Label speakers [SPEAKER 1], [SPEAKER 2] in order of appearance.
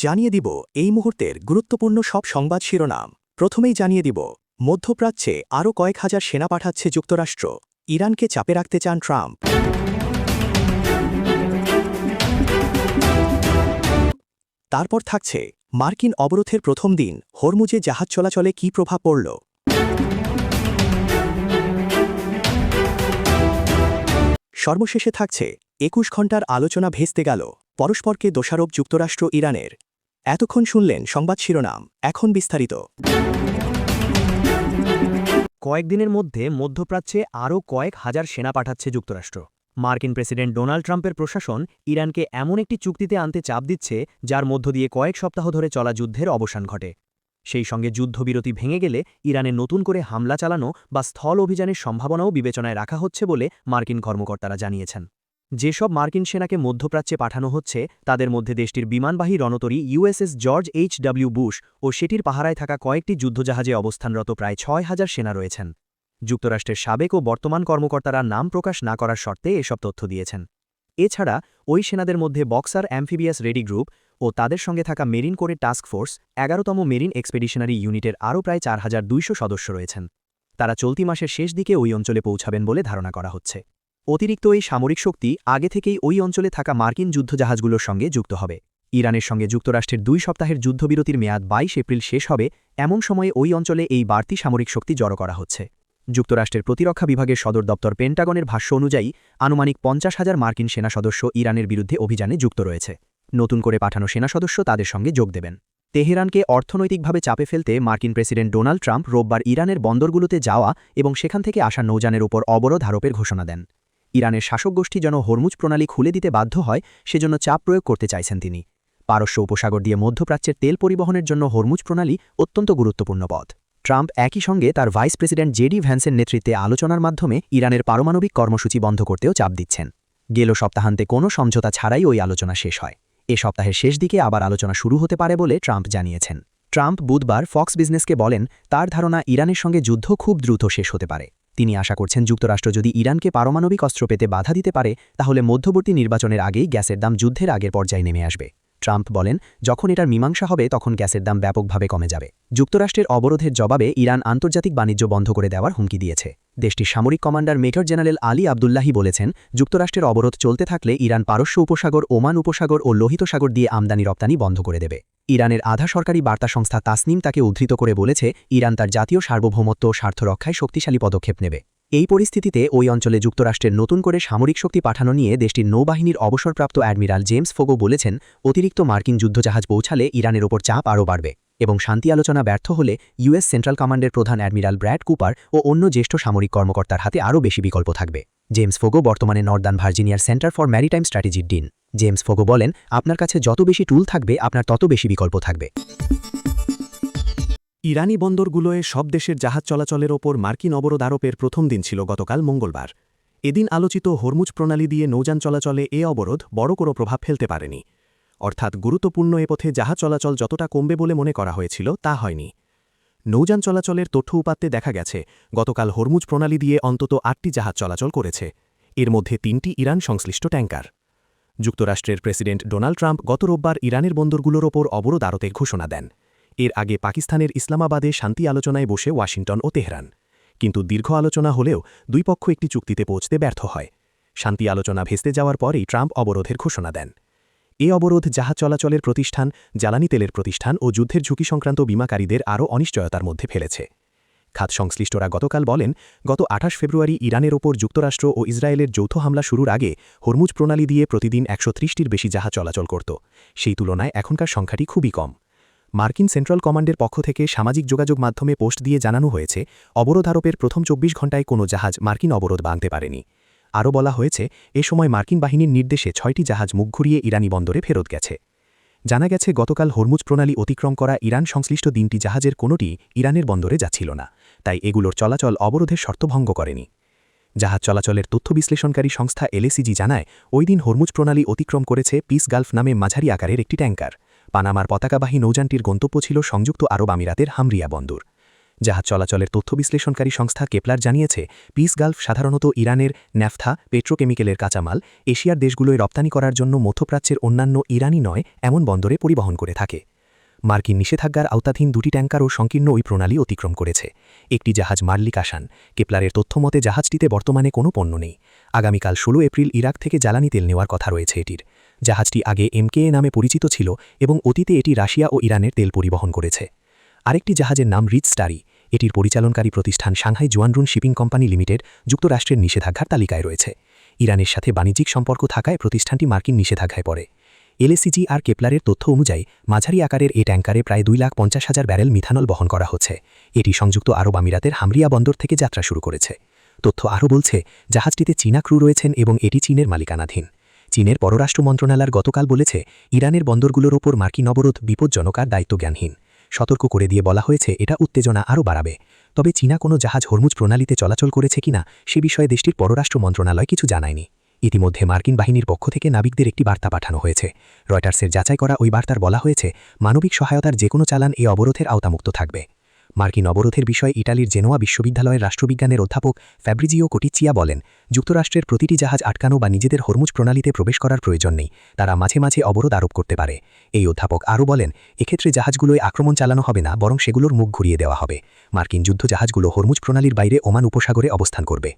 [SPEAKER 1] জানিয়ে দিব এই মুহূর্তের গুরুত্বপূর্ণ সব সংবাদ শিরোনাম। প্রথমেই জানিয়ে দিব, মধ্যপ্রাচ্যে আরও কয়েক হাজার সেনা পাঠাচ্ছে যুক্তরাষ্ট্র, ইরানকে চাপে রাখতে চান ট্রাম্প। তারপর থাকছে মার্কিন অবরোধের প্রথম দিন, হরমুজে জাহাজ চলাচলে কী প্রভাব পড়ল। সর্বশেষে থাকছে ২১ ঘণ্টার আলোচনা ভেস্তে গেল, পরস্পরকে দোষারোপ যুক্তরাষ্ট্র ইরানের। এতক্ষণ শুনলেন সংবাদ শিরোনাম, এখন বিস্তারিত।
[SPEAKER 2] কয়েকদিনের মধ্যে মধ্যপ্রাচ্যে আরও কয়েক হাজার সেনা পাঠাচ্ছে যুক্তরাষ্ট্র। মার্কিন প্রেসিডেন্ট ডোনাল্ড ট্রাম্পের প্রশাসন ইরানকে এমন একটি চুক্তিতে আনতে চাপ দিচ্ছে যার মধ্য দিয়ে কয়েক সপ্তাহ ধরে চলা যুদ্ধের অবসান ঘটে। সেই সঙ্গে যুদ্ধবিরতি ভেঙে গেলে ইরানে নতুন করে হামলা চালানো বা স্থল অভিযানের সম্ভাবনাও বিবেচনায় রাখা হচ্ছে বলে মার্কিন কর্মকর্তারা জানিয়েছেন। যেসব মার্কিন সেনাকে মধ্যপ্রাচ্যে পাঠানো হচ্ছে তাদের মধ্যে দেশটির বিমানবাহী রণতরী ইউএসএস জর্জ এইচ.ডব্লিউ. বুশ ও সেটির পাহারায় থাকা কয়েকটি যুদ্ধজাহাজে অবস্থানরত প্রায় ৬,০০০ সেনা রয়েছেন। যুক্তরাষ্ট্রের সাবেক ও বর্তমান কর্মকর্তারা নাম প্রকাশ না করার শর্তে এসব তথ্য দিয়েছেন। এছাড়া ওই সেনাদের মধ্যে বক্সার অ্যাম্ফিবিয়াস রেডি গ্রুপ ও তাদের সঙ্গে থাকা মেরিন কোরের টাস্ক ফোর্স ১১তম মেরিন এক্সপেডিশনারি ইউনিটের আরও প্রায় ৪,২০০ সদস্য রয়েছেন। তারা চলতি মাসের শেষ দিকে ওই অঞ্চলে পৌঁছাবেন বলে ধারণা করা হচ্ছে। অতিরিক্ত এই সামরিক শক্তি আগে থেকেই ওই অঞ্চলে থাকা মার্কিন যুদ্ধজাহাজগুলোর সঙ্গে যুক্ত হবে। ইরানের সঙ্গে যুক্তরাষ্ট্রের ২ সপ্তাহের যুদ্ধবিরতির মেয়াদ ২২ এপ্রিল শেষ হবে, এমন সময়ে ওই অঞ্চলে এই বাড়তি সামরিক শক্তি জড়ো করা হচ্ছে। যুক্তরাষ্ট্রের প্রতিরক্ষা বিভাগের সদর দপ্তর পেন্টাগনের ভাষ্য অনুযায়ী আনুমানিক ৫০,০০০ মার্কিন সেনা সদস্য ইরানের বিরুদ্ধে অভিযানে যুক্ত রয়েছে। নতুন করে পাঠানো সেনা সদস্য তাদের সঙ্গে যোগ দেবেন। তেহরানকে অর্থনৈতিকভাবে চাপে ফেলতে মার্কিন প্রেসিডেন্ট ডোনাল্ড ট্রাম্প রোববার ইরানের বন্দরগুলোতে যাওয়া এবং সেখান থেকে আসা নৌযানের উপর অবরোধ আরোপের ঘোষণা দেন। ইরানের শাসক গোষ্ঠী যেন হরমুজ প্রণালী খুলে দিতে বাধ্য হয় সেজন্য চাপ প্রয়োগ করতে চাইছেন তিনি। পারস্য উপসাগর দিয়ে মধ্যপ্রাচ্যের তেল পরিবহনের জন্য হরমুজ প্রণালী অত্যন্ত গুরুত্বপূর্ণ পথ। ট্রাম্প একই সঙ্গে তার ভাইস প্রেসিডেন্ট জেডি ভ্যান্সের নেতৃত্বে আলোচনার মাধ্যমে ইরানের পারমাণবিক কর্মসূচি বন্ধ করতেও চাপ দিচ্ছেন। গেল সপ্তাহান্তে কোনো সমঝোতা ছাড়াই ওই আলোচনা শেষ হয়। এ সপ্তাহের শেষ দিকে আবার আলোচনা শুরু হতে পারে বলে ট্রাম্প জানিয়েছেন। ট্রাম্প বুধবার ফক্স বিজনেসকে বলেন, তার ধারণা ইরানের সঙ্গে যুদ্ধ খুব দ্রুত শেষ হতে পারে। তিনি আশা করছেন যুক্তরাষ্ট্র যদি ইরানকে পারমাণবিক অস্ত্র পেতে বাধা দিতে পারে তাহলে মধ্যবর্তী নির্বাচনের আগেই গ্যাসের দাম যুদ্ধের আগের পর্যায়ে নেমে আসবে। ট্রাম্প বলেন, যখন এটার মীমাংসা হবে তখন গ্যাসের দাম ব্যাপকভাবে কমে যাবে। যুক্তরাষ্ট্রের অবরোধের জবাবে ইরান আন্তর্জাতিক বাণিজ্য বন্ধ করে দেওয়ার হুমকি দিয়েছে। দেশটির সামরিক commander major general Ali Abdullahi বলেছেন, যুক্তরাষ্ট্রের অবরোধ চলতে থাকলে ইরান পারস্য উপসাগর, ওমান উপসাগর ও লোহিত সাগর দিয়ে আমদানি রপ্তানি বন্ধ করে দেবে। ইরানের আধা সরকারি বার্তা সংস্থা তাসনিম তাকে উদ্ধৃত করে বলেছে, ইরান তার জাতীয় সার্বভৌমত্ব ও স্বার্থ রক্ষায় শক্তিশালী পদক্ষেপ নেবে। এই পরিস্থিতিতে ওই অঞ্চলে যুক্তরাষ্ট্রের নতুন করে সামরিক শক্তি পাঠানো নিয়ে দেশটির নৌবাহিনীর অবসরপ্রাপ্ত অ্যাডমিরাল জেমস ফোগো বলেছেন, অতিরিক্ত মার্কিন যুদ্ধজাহাজ পৌঁছালে ইরানের ওপর চাপ আরও বাড়বে এবং শান্তি আলোচনা ব্যর্থ হলে ইউএস সেন্ট্রাল কমান্ডের প্রধান অ্যাডমিরাল ব্র্যাড কুপার ও অন্য জ্যেষ্ঠ সামরিক কর্মকর্তার হাতে আরও বেশি বিকল্প থাকবে। জেমস ফোগো বর্তমানে নর্দার্ন ভার্জিনিয়ার সেন্টার ফর ম্যারিটাইম স্ট্র্যাটেজির ডিন। জেমস ফোগো বলেন, আপনার কাছে যত বেশি টুল থাকবে আপনার তত বেশি বিকল্প থাকবে।
[SPEAKER 1] ইরানি বন্দরগুলোয় সব দেশের জাহাজ চলাচলের ওপর মার্কিন অবরোধ আরোপের প্রথম দিন ছিল গতকাল মঙ্গলবার। এদিন আলোচিত হরমুজ প্রণালী দিয়ে নৌযান চলাচলে এ অবরোধ বড় কোনো প্রভাব ফেলতে পারেনি। অর্থাৎ গুরুত্বপূর্ণ এ পথে জাহাজ চলাচল যতটা কমবে বলে মনে করা হয়েছিল তা হয়নি। নৌযান চলাচলের তথ্য উপাত্তে দেখা গেছে, গতকাল হরমুজ প্রণালী দিয়ে অন্তত ৮টি জাহাজ চলাচল করেছে, এর মধ্যে ৩টি ইরান সংশ্লিষ্ট ট্যাঙ্কার। যুক্তরাষ্ট্রের প্রেসিডেন্ট ডোনাল্ড ট্রাম্প গত রোববার ইরানের বন্দরগুলোর ওপর অবরোধ আরোপের ঘোষণা দেন। এর আগে পাকিস্তানের ইসলামাবাদে শান্তি আলোচনায় বসে ওয়াশিংটন ও তেহরান। কিন্তু দীর্ঘ আলোচনা হলেও দুই পক্ষ একটি চুক্তিতে পৌঁছতে ব্যর্থ হয়। শান্তি আলোচনা ভেস্তে যাওয়ার পরেই ট্রাম্প অবরোধের ঘোষণা দেন। এ অবরোধ জাহাজ চলাচলের প্রতিষ্ঠান, জ্বালানি তেলের প্রতিষ্ঠান ও যুদ্ধের ঝুঁকি সংক্রান্ত বিমাকারীদের আরও অনিশ্চয়তার মধ্যে ফেলেছে। খাত সংশ্লিষ্টরা গতকাল বলেন, গত ২৮ ফেব্রুয়ারি ইরানের ওপর যুক্তরাষ্ট্র ও ইসরায়েলের যৌথ হামলা শুরুর আগে হরমুজ প্রণালী দিয়ে প্রতিদিন ১৩০টির বেশি জাহাজ চলাচল করত। সেই তুলনায় এখনকার সংখ্যাটি খুবই কম। মার্কিন সেন্ট্রাল কমান্ডের পক্ষ থেকে সামাজিক যোগাযোগ মাধ্যমে পোস্ট দিয়ে জানানো হয়েছে, অবরোধ আরোপের প্রথম ২৪ ঘণ্টায় কোনো জাহাজ মার্কিন অবরোধ ভাঙতে পারেনি। আরও বলা হয়েছে, এ সময় মার্কিন বাহিনীর নির্দেশে ৬টি জাহাজ মুখ ঘুরিয়ে ইরানি বন্দরে ফেরত গেছে। জানা গেছে, গতকাল হরমুজ প্রণালী অতিক্রম করা ইরান সংশ্লিষ্ট ৩টি জাহাজের কোনোটি ইরানের বন্দরে যাচ্ছিল না, তাই এগুলোর চলাচল অবরোধের শর্ত ভঙ্গ করেনি। জাহাজ চলাচলের তথ্য বিশ্লেষণকারী সংস্থা এলএসিজি জানায়, ওই দিন হরমুজ প্রণালী অতিক্রম করেছে পিস গালফ নামে মাঝারি আকারের একটি ট্যাঙ্কার। পানামার পতাকাবাহী নৌযানটির গন্তব্য ছিল সংযুক্ত আরব আমিরাতের হামরিয়া বন্দর। জাহাজ চলাচলের তথ্য বিশ্লেষণকারী সংস্থা কেপলার জানিয়েছে পিস গালফ সাধারণত ইরানের ন্যাফথা পেট্রোকেমিক্যালের কাঁচামাল এশিয়ার দেশগুলোয় রপ্তানি করার জন্য মধ্যপ্রাচ্যের অন্যান্য ইরানি নয় এমন বন্দরে পরিবহন করে থাকে মার্কিন নিষেধাজ্ঞার আওতাধীন দুটি ট্যাঙ্কারও সংকীর্ণ ওই প্রণালী অতিক্রম করেছে একটি জাহাজ মার্লিক আসান কেপলারের তথ্যমতে জাহাজটিতে বর্তমানে কোনো পণ্য নেই আগামীকাল ১৬ এপ্রিল ইরাক থেকে জ্বালানি তেল নেওয়ার কথা রয়েছে এটির জাহাজটি আগে এমকেএ নামে পরিচিত ছিল এবং অতীতে এটি রাশিয়া ও ইরানের তেল পরিবহন করেছে আরেকটি জাহাজের নাম রিচ স্টারি এটির পরিচালনকারী প্রতিষ্ঠান সাংহাই জুয়ানরুন শিপিং কোম্পানি লিমিটেড যুক্তরাষ্ট্রের নিষেধাজ্ঞার তালিকায় রয়েছে ইরানের সাথে বাণিজ্যিক সম্পর্ক থাকায় প্রতিষ্ঠানটি মার্কিন নিষেধাজ্ঞায় পড়ে এলএসিজি আর কেপলারের তথ্য অনুযায়ী মাঝারি আকারের এই ট্যাঙ্কারে প্রায় 2,50,000 ব্যারেল মিথানল বহন করা হচ্ছে এটি সংযুক্ত আরব আমিরাতের হামরিয়া বন্দর থেকে যাত্রা শুরু করেছে তথ্য আরও বলছে জাহাজটিতে চীনা ক্রু রয়েছেন এবং এটি চীনের মালিকানাধীন চীনের পররাষ্ট্র মন্ত্রণালয় গতকাল বলেছে ইরানের বন্দরগুলোর ওপর মার্কিন অবরোধ বিপজ্জনক আর দায়িত্বজ্ঞানহীন সতর্ক করে দিয়ে বলা হয়েছে এটা উত্তেজনা আরও বাড়াবে তবে চীনা কোনো জাহাজ হরমুজ প্রণালীতে চলাচল করেছে কিনা সে বিষয়ে দেশটির পররাষ্ট্র মন্ত্রণালয় কিছু জানায়নি ইতিমধ্যে মার্কিন বাহিনীর পক্ষ থেকে নাবিকদের একটি বার্তা পাঠানো হয়েছে রয়টার্সের যাচাই করা ওই বার্তার বলা হয়েছে মানবিক সহায়তার যে কোনো চালান এই অবরোধের আওতামুক্ত থাকবে মার্কিন অবরোধের বিষয়ে ইটালির জেনোয়া বিশ্ববিদ্যালয়ের রাষ্ট্রবিজ্ঞানের অধ্যাপক ফ্যাব্রিজিও কোটিচিয়া বলেন যুক্তরাষ্ট্রের প্রতিটি জাহাজ আটকানো বা নিজেদের হরমুজ প্রণালীতে প্রবেশ করার প্রয়োজন নেই তারা মাঝে মাঝে অবরোধ আরোপ করতে পারে এই অধ্যাপক আরও বলেন এক্ষেত্রে জাহাজগুলোয় আক্রমণ চালানো হবে না বরং সেগুলোর মুখ ঘুরিয়ে দেওয়া হবে মার্কিন যুদ্ধজাহাজগুলো হরমুজ প্রণালীর বাইরে ওমান উপসাগরে অবস্থান করবে